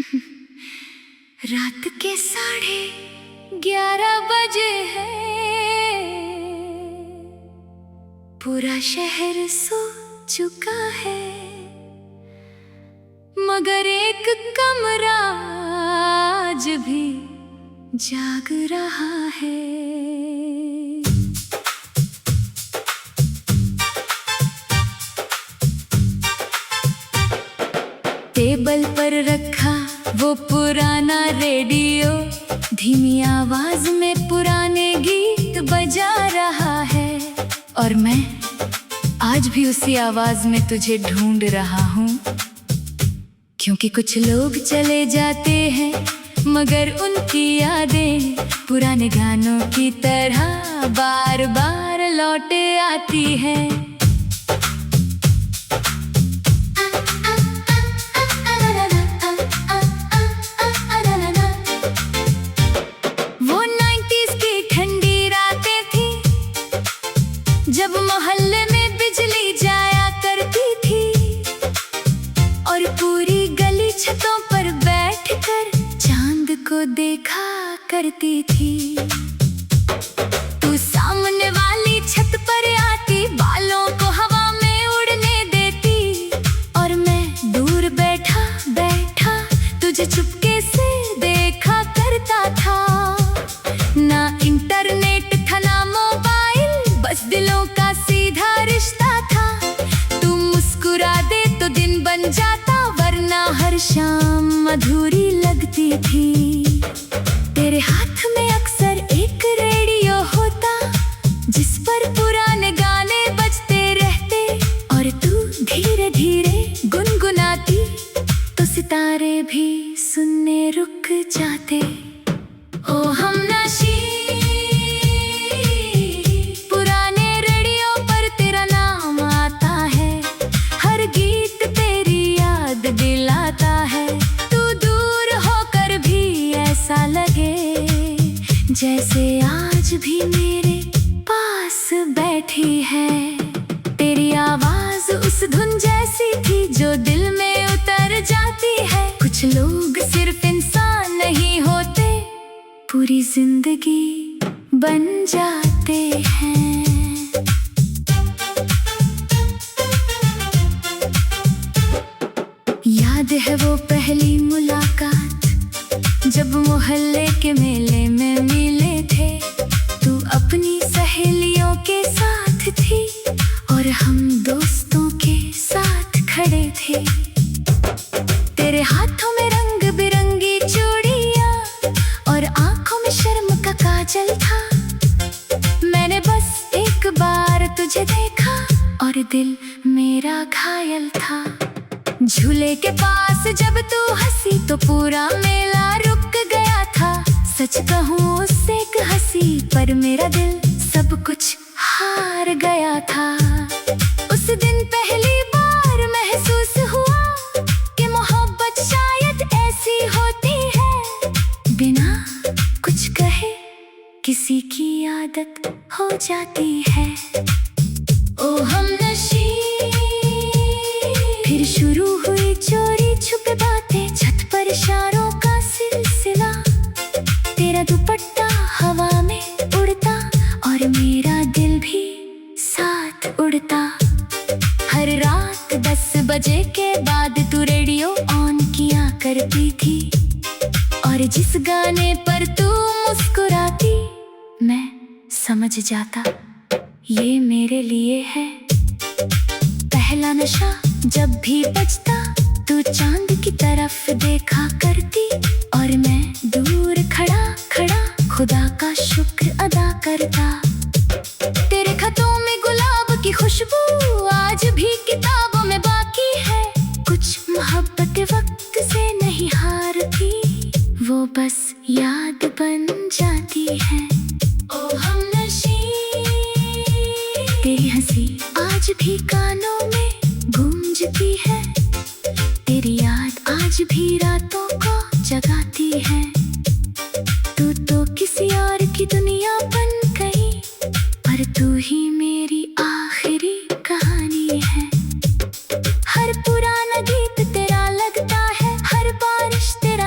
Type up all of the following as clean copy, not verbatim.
रात के 11:30 बजे है, पूरा शहर सो चुका है, मगर एक कमरा आज भी जाग रहा है। टेबल पर रखा वो पुराना रेडियो, धीमी आवाज में पुराने गीत बजा रहा है। और मैं आज भी उसी आवाज में तुझे ढूंढ रहा हूँ, क्योंकि कुछ लोग चले जाते हैं मगर उनकी यादें पुराने गानों की तरह बार बार लौट आती हैं। जब मोहल्ले में बिजली जाया करती थी और पूरी गली छतों पर बैठकर चांद को देखा करती थी। तू सामने वाली छत पर आती, बालों को हवा में उड़ने देती, और मैं दूर बैठा बैठा तुझे चुपके से देखा करता था। ना इंटरनेट था ना मोबाइल, बस दिलों का सीधा रिश्ता था। तू मुस्कुरा दे तो दिन बन जाता, वरना हर शाम अधूरी लगती थी। तेरे हाथ में अक्सर एक रेडियो होता, जिस पर पुराने गाने बजते रहते, और तू धीरे धीरे गुनगुनाती तो सितारे भी सुनने रुक जाते। ओ हमनशी दिलाता है। तू दूर होकर भी ऐसा लगे जैसे आज भी मेरे पास बैठी है। तेरी आवाज उस धुन जैसी थी जो दिल में उतर जाती है। कुछ लोग सिर्फ इंसान नहीं होते, पूरी जिंदगी बन जाते हैं। याद है वो पहली मुलाकात, जब मोहल्ले के मेले में मिले थे। तू अपनी सहेलियों के साथ थी और हम दोस्तों के साथ खड़े थे। तेरे हाथों में रंग बिरंगी चूड़ियां और आंखों में शर्म का काजल था। मैंने बस एक बार तुझे देखा और दिल मेरा घायल था। झूले के पास जब तू हंसी तो पूरा मेला रुक गया था। सच कहूँ उससे एक हंसी पर मेरा दिल सब कुछ हार गया था। उस दिन पहली बार महसूस हुआ कि मोहब्बत शायद ऐसी होती है, बिना कुछ कहे किसी की आदत हो जाती है। ओ हमनशी फिर शुरू हुई चोरी छुपे बातें, छत पर इशारों का सिलसिला। तेरा दुपट्टा हवा में उड़ता और मेरा दिल भी साथ उड़ता। हर रात 10 बजे के बाद तू रेडियो ऑन किया करती थी, और जिस गाने पर तू मुस्कुराती मैं समझ जाता ये मेरे लिए है। पहला नशा जब भी बजता तू चांद की तरफ देखा करती, और मैं दूर खड़ा खड़ा खुदा का शुक्र अदा करता। तेरे खतों में गुलाब की खुशबू आज भी किताबों में बाकी है। कुछ मोहब्बत वक्त से नहीं हारती, वो बस याद बन जाती है। ओ हमनशी तेरी हंसी आज भी कानों में गूंजती है। तेरी याद आज भी रातों को जगाती है। तू तो किसी और की दुनिया बन गई, पर तू ही मेरी आखिरी कहानी है। हर पुराना गीत तेरा लगता है, हर बारिश तेरा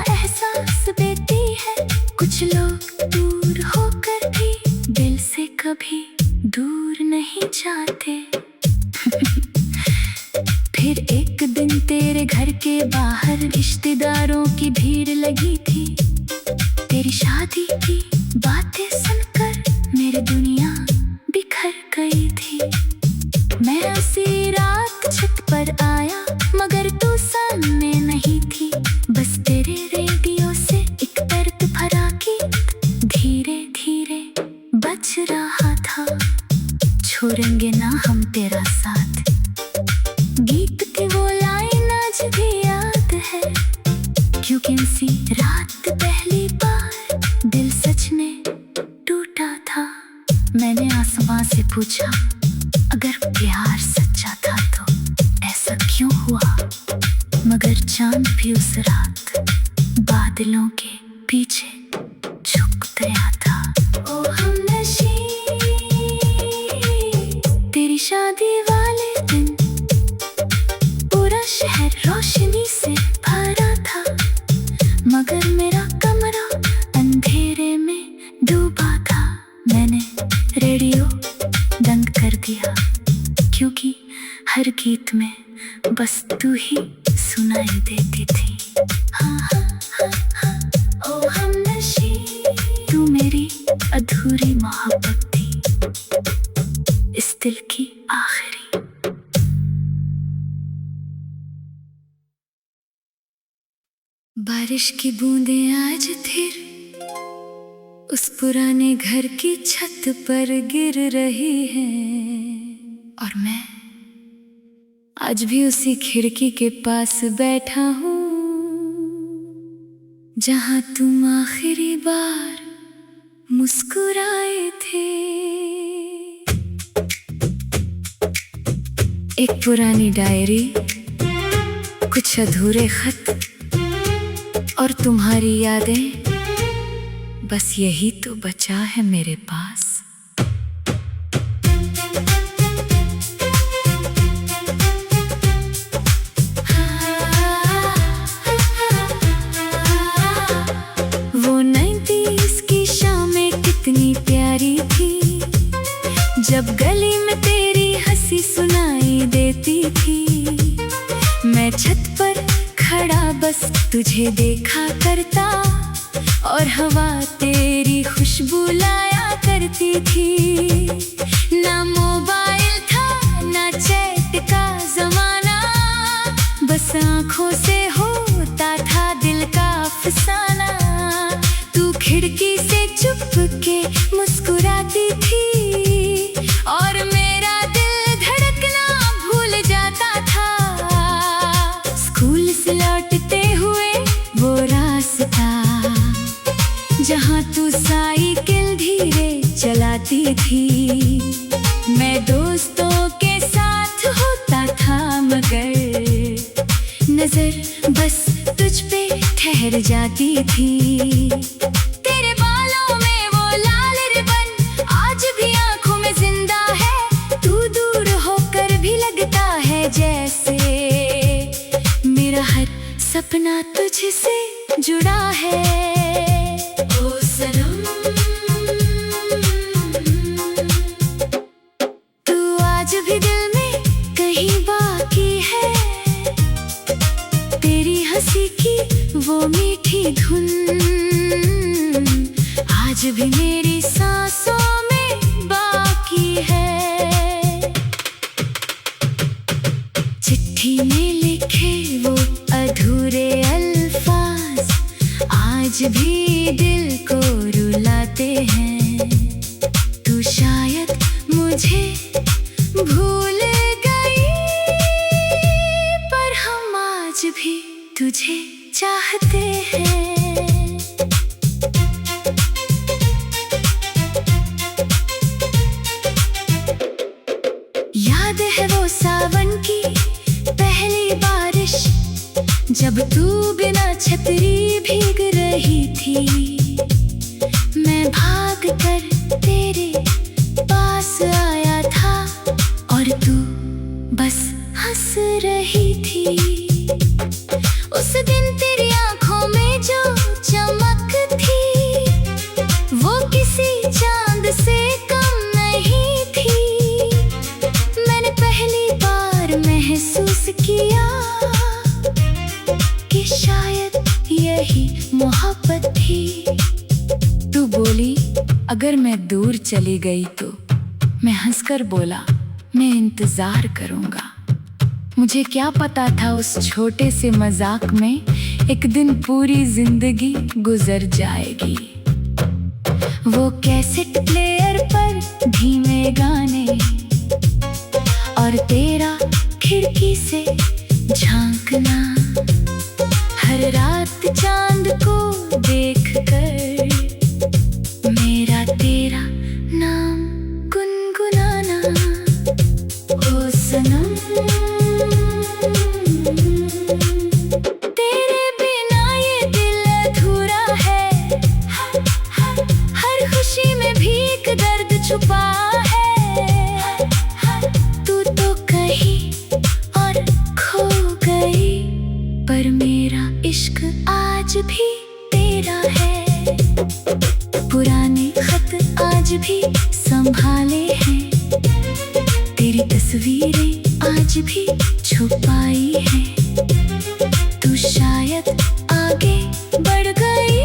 मुमकिन सी रात पहली बार दिल सच में टूटा था। मैंने आसमां से पूछा, अगर प्यार सच्चा था तो ऐसा क्यों हुआ? मगर चांद भी उस रात बादलों के पीछे छुप गया था। ओ हमनशी, तेरी शादी वाले दिन पूरा शहर रोशनी से भरा था, मगर मेरा कमरा अंधेरे में डूबा था। मैंने रेडियो बंद कर दिया, क्योंकि हर गीत में बस तू ही सुनाई देती थी। हाँ हाँ हाँ हाँ, ओ हमनशी, तू मेरी अधूरी मोहब्बत थी, इस दिल की आखिरी। बारिश की बूंदें आज फिर उस पुराने घर की छत पर गिर रही हैं, और मैं आज भी उसी खिड़की के पास बैठा हूँ जहाँ तुम आखिरी बार मुस्कुराए थे। एक पुरानी डायरी, कुछ अधूरे खत और तुम्हारी यादें, बस यही तो बचा है मेरे पास। वो 90s की शामें कितनी प्यारी थी, जब गली में तेरी हंसी सुनाई देती थी। मैं छत पर खड़ा बस तुझे देखा करता, और हवा तेरी खुशबू लाया करती थी। ना मोबाइल था ना चैट का जमाना, बस आँखों से होता था दिल का अफसाना। तू खिड़की से चुप के मुस्कुराती थी, और मेरा दिल धड़कना भूल जाता था। स्कूल से लौटते हुए वो रास्ता जहाँ तू साइकिल धीरे चलाती थी, मैं दोस्तों के साथ होता था, मगर नजर बस तुझ पे ठहर जाती थी। तेरे बालों में वो लाल रिबन आज भी आंखों में जिंदा है, तू दूर होकर भी लगता है जैसे मेरा हर सपना तुझसे जुड़ा है। ओ सनम, तू आज भी दिल में कहीं बाकी है, तेरी हंसी की वो मीठी धुन आज भी मेरी सांसों में बाकी है। चिट्ठी में लिखे वो अधूरे अल्फाज आज भी दिल को रुलाते हैं। तू शायद मुझे भूल गई, पर हम आज भी तुझे चाहते हैं। याद है वो सावन की पहली बारिश, जब तू बिना छतरी भीग रही थी। मैं भाग कर तेरे पास आया था, और तू बस हंस रही थी। उस दिन तेरी आंखों में जो चमक थी, वो किसी चांद से कम नहीं थी। मैंने पहली बार महसूस किया कि शायद यही मोहब्बत थी। तू बोली, अगर मैं दूर चली गई तो? मैं हंसकर बोला, मैं इंतजार करूंगा। मुझे क्या पता था उस छोटे से मजाक में एक दिन पूरी जिंदगी गुजर जाएगी। वो कैसेट प्लेयर पर धीमे गाने, और तेरा खिड़की से झांकना, हर रात चांद को देखकर मेरा तेरा नाम गुनगुनाना। ओ सनम, तेरे बिना ये दिल अधूरा है। हर खुशी में भी एक दर्द छुपा है। तू तो कहीं और खो गई, पर मेरा इश्क आज भी तेरा है। पुराने खत आज भी संभाले हैं, तेरी तस्वीरें आज भी छुपाई हैं। तू शायद आगे बढ़ गई,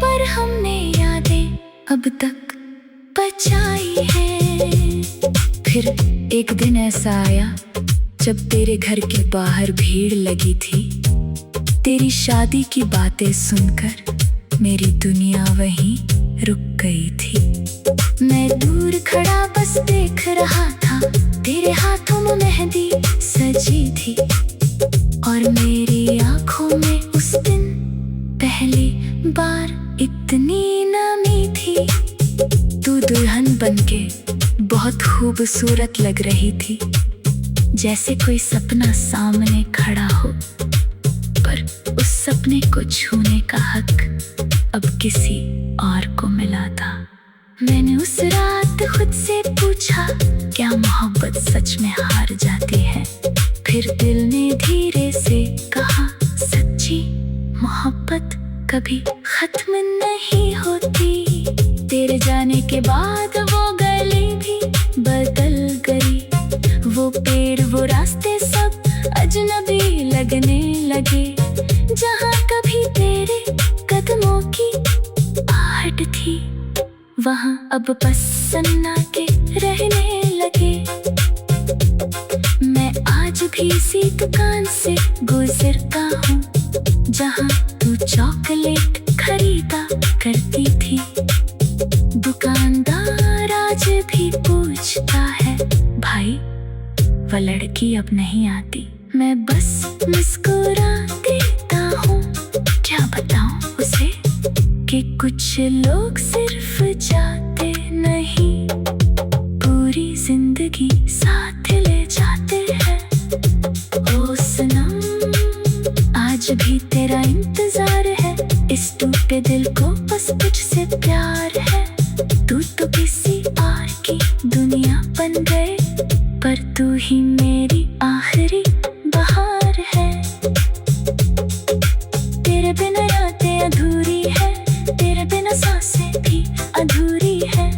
पर हमने यादें अब तक बचाई हैं। फिर एक दिन ऐसा आया जब तेरे घर के बाहर भीड़ लगी थी। तेरी शादी की बातें सुनकर मेरी दुनिया वहीं रुक गई थी। मैं दूर खड़ा बस देख रहा था, तेरे हाथों में मेहंदी सजी थी और मेरी आंखों में उस दिन पहली बार इतनी नमी थी। तू दुल्हन बनके बहुत खूबसूरत लग रही थी, जैसे कोई सपना सामने खड़ा हो, पर उस सपने को छूने का हक अब किसी और को मिला था। मैंने उस रात खुद से पूछा, क्या मोहब्बत सच में हार जाती है? फिर दिल ने धीरे से कहा, सच्ची मोहब्बत कभी खत्म नहीं होती। तेरे जाने के बाद वो गली भी बदल गई, वो पेड़ वो रास्ते सब अजनबी लगने लगे। जहाँ कभी तेरे कदमों की आहट थी, वहाँ अब बस सन्नाटे रहने लगे। मैं आज भी इसी दुकान से गुजरता हूँ, जहाँ तू चॉकलेट खरीदा करती थी। दुकानदार आज भी पूछता है, भाई वह लड़की अब नहीं आती? मैं बस मुस्कुरा देता हूँ। क्या बताऊँ उसे कि कुछ लोग सिर्फ जाते नहीं, पूरी जिंदगी साथ ले जाते हैं। ओ सनम, आज भी तेरा इंतजार है, इस टूटे दिल को बस तुझसे प्यार है। तू तो किसी और की दुनिया बन गए, पर तू ही मेरी आखिरी बहार है। तेरे बिना रातें अधूरी है, तेरे बिना सांसें भी अधूरी है।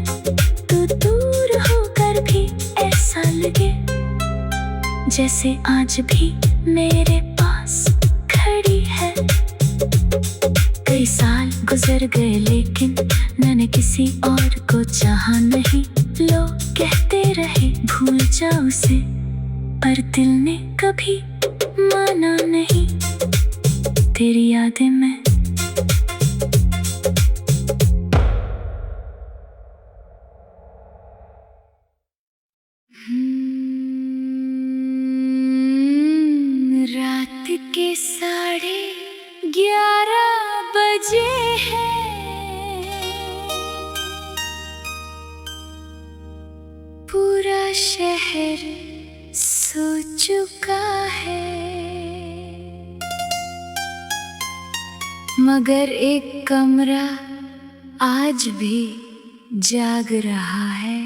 तू दूर होकर भी ऐसा लगे जैसे आज भी मेरे पास खड़ी है। कई साल गुजर गए लेकिन मैंने किसी और को चाहा नहीं। लोग कहते रहे भूल जा उसे, पर दिल ने कभी माना नहीं। तेरी यादें में रात के 11:30 बजे हैं, पूरा शहर सो चुका है, मगर एक कमरा आज भी जाग रहा है।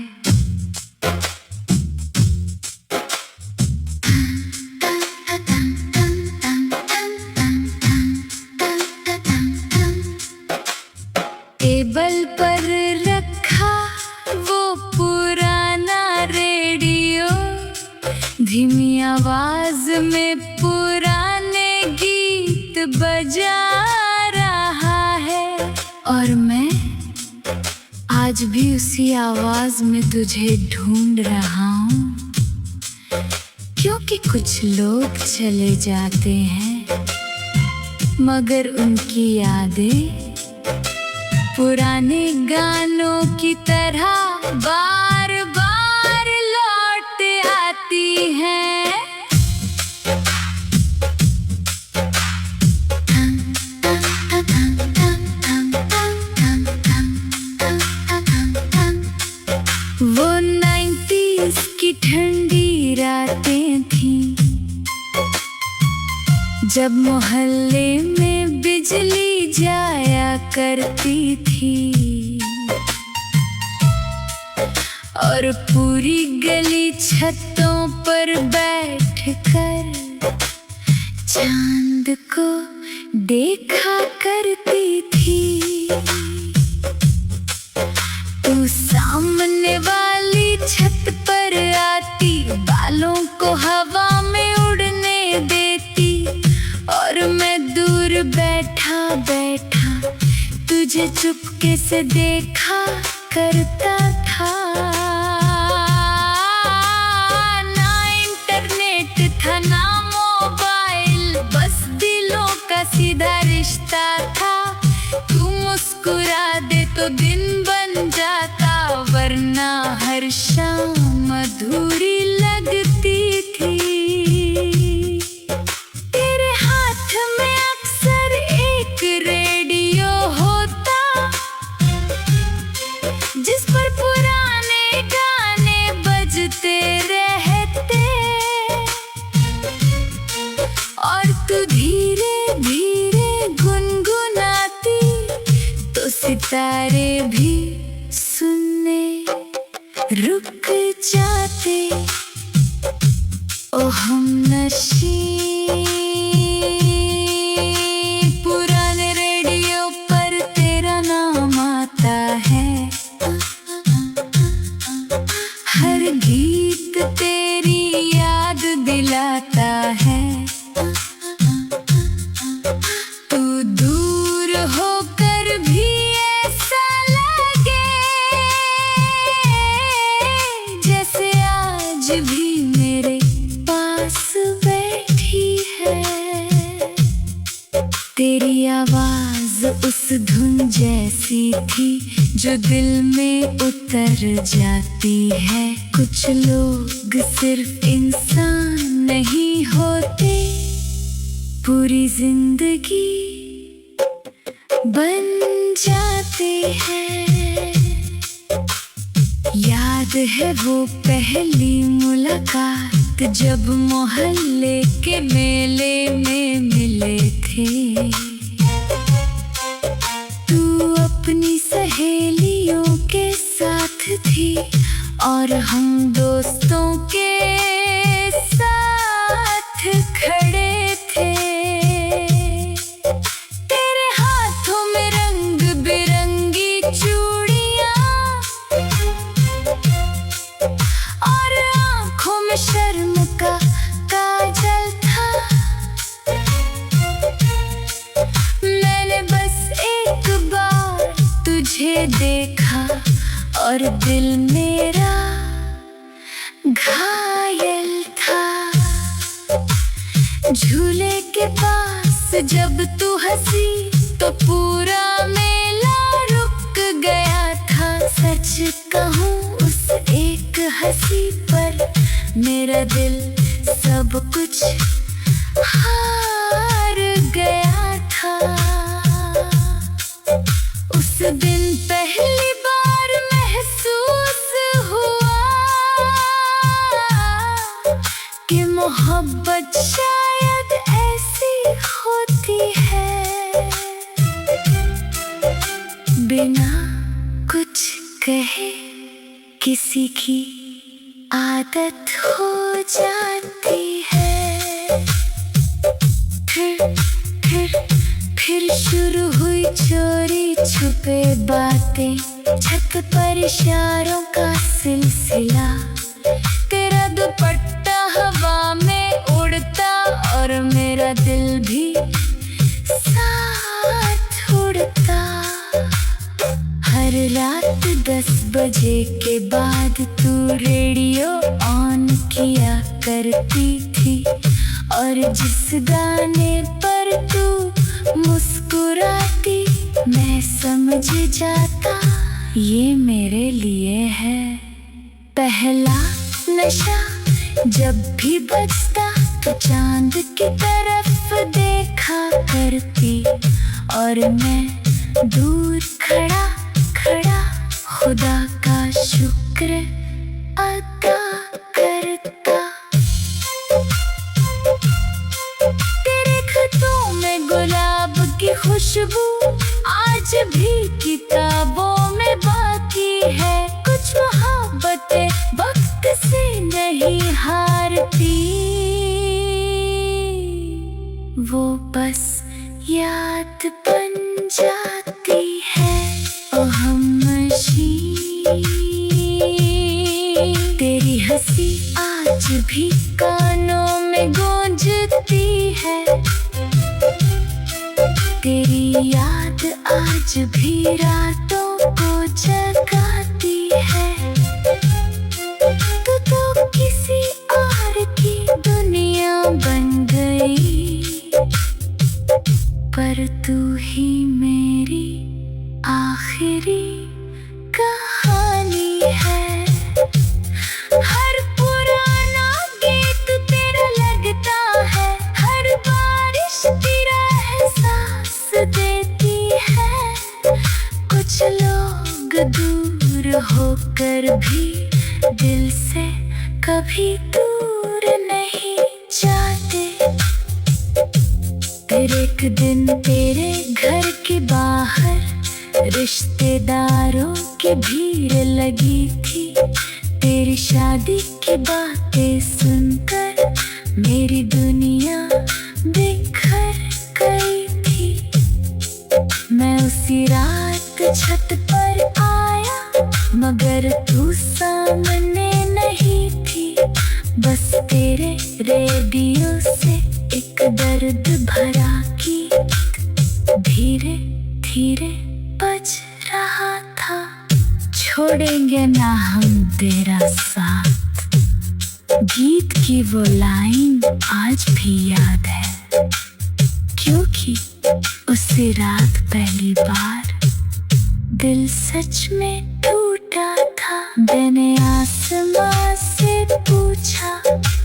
टेबल पर रखा वो पुराना रेडियो, धीमी आवाज में पुराने गीत बजा रहा है। और मैं आज भी उसी आवाज में तुझे ढूंढ रहा हूँ, क्योंकि कुछ लोग चले जाते हैं मगर उनकी यादें पुराने गानों की तरह बार बार लौट आती हैं। जब मोहल्ले में बिजली जाया करती थी और पूरी गली छतों पर बैठकर चांद को देखा करती थी। तू सामने वाली छत पर आती, बालों को हवा में उड़ने देती और मैं दूर बैठा बैठा तुझे चुपके से देखा करता था। ना इंटरनेट था ना मोबाइल, बस दिलों का सीधा रिश्ता था। तू मुस्कुरा दे तो दिन बन जाता, वरना हर शाम अधूरी लगती थी। तेरे हाथ में अक्सर एक रेडियो होता, जिस पर पुराने गाने बजते रहते और तू धीरे धीरे गुनगुनाती तो सितारे भी सुनने रुक जाते। ओ हमनशी पुराने रेडियो पर तेरा नाम आता है, हर गीत तेरी याद दिलाता है। तू दूर होकर भी ऐसा लगे जैसे आज भी मेरे पास बैठी है। तेरी आवाज उस धुन जैसी थी जो दिल में उतर जाती है। कुछ लोग सिर्फ इंसान नहीं होते, पूरी जिंदगी बन जाते हैं। याद है वो पहली मुलाकात जब मोहल्ले के मेले में मिले थे। तू अपनी सहेलियों के साथ थी और हम दोस्तों के साथ खड़े थे। तेरे हाथों में रंग बिरंगी चूड़ियां और आंखों में शर्म का काजल था। मैंने बस एक बार तुझे देखा और दिल मेरा घायल था। झूले के पास जब तू हंसी तो पूरा मेला रुक गया था। सच कहूँ उस एक हंसी पर मेरा दिल सब कुछ हार गया था। उस दिन पहली बार महसूस हुआ कि मोहब्बत शायद ऐसी होती है, बिना कुछ कहे किसी की आदत हो जाती है। फिर शुरू हुई चोरी छुपे बातें, छत पर इशारों का सिलसिला। तेरा दुपट्टा हवा में उड़ता और मेरा दिल भी साथ उड़ता। हर रात 10 बजे के बाद तू रेडियो ऑन किया करती थी और जिस गाने पर तू मुस्कुराती मैं समझ जाता ये मेरे लिए है। पहला नशा जब भी बजता तो चांद की तरफ देखा करती और मैं दूर खड़ा खड़ा खुदा का शुक्र अदा करता। तेरे खुशबू आज भी किताबों में बाकी है। कुछ मोहब्बतें वक्त से नहीं हारती, वो बस याद बन जाती है। ओ हमनशी तेरी हंसी आज भी कानों में गूंजती है। तेरी याद आज भी रातों को जगाती है। तू तो किसी और की दुनिया बन गई, पर तू ही मेरी आखिरी कहानी है। हर पुराना गीत तेरा लगता है, हर बारिश तेरा एहसास देती है। कुछ लोग दूर होकर भी दिल से कभी दूर नहीं जाते। फिर एक दिन तेरे घर के बाहर रिश्तेदारों की भीड़ लगी थी। तेरी शादी की बातें सुनकर मेरी दुनिया बिखर गई थी। मैं उसी रात छत पर आया, मगर तू सामने नहीं थी। बस तेरे रेडियो से एक दर्द भरा गीत धीरे धीरे बज रहा था। छोड़ेंगे ना हम तेरा साथ, गीत की वो लाइन आज भी याद है। क्योंकि उसी रात पहली बार दिल सच में टूटा था। मैंने आसमां से पूछा,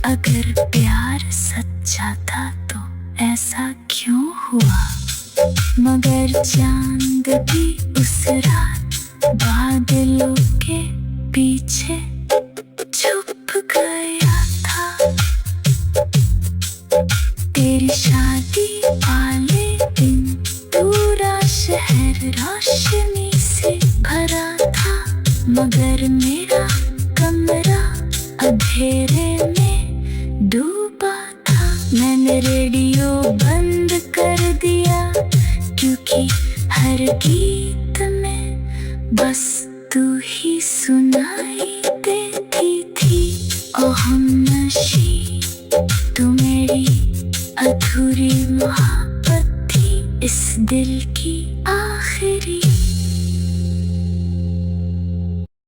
अगर प्यार सच्चा था तो ऐसा क्यों हुआ? मगर चांद भी उस रात बादलों के पीछे छुप गया था। तेरी शादी वाले दिन पूरा शहर रोशनी से भरा था, मगर मेरा कमरा अंधेरे में डूबा था। मैंने रेडियो बंद कर दिया, क्योंकि हर गीत में बस तू ही सुनाई देती थी। ओ हमनशी तू मेरी अधूरी मोहब्बत थी, इस दिल की आखिरी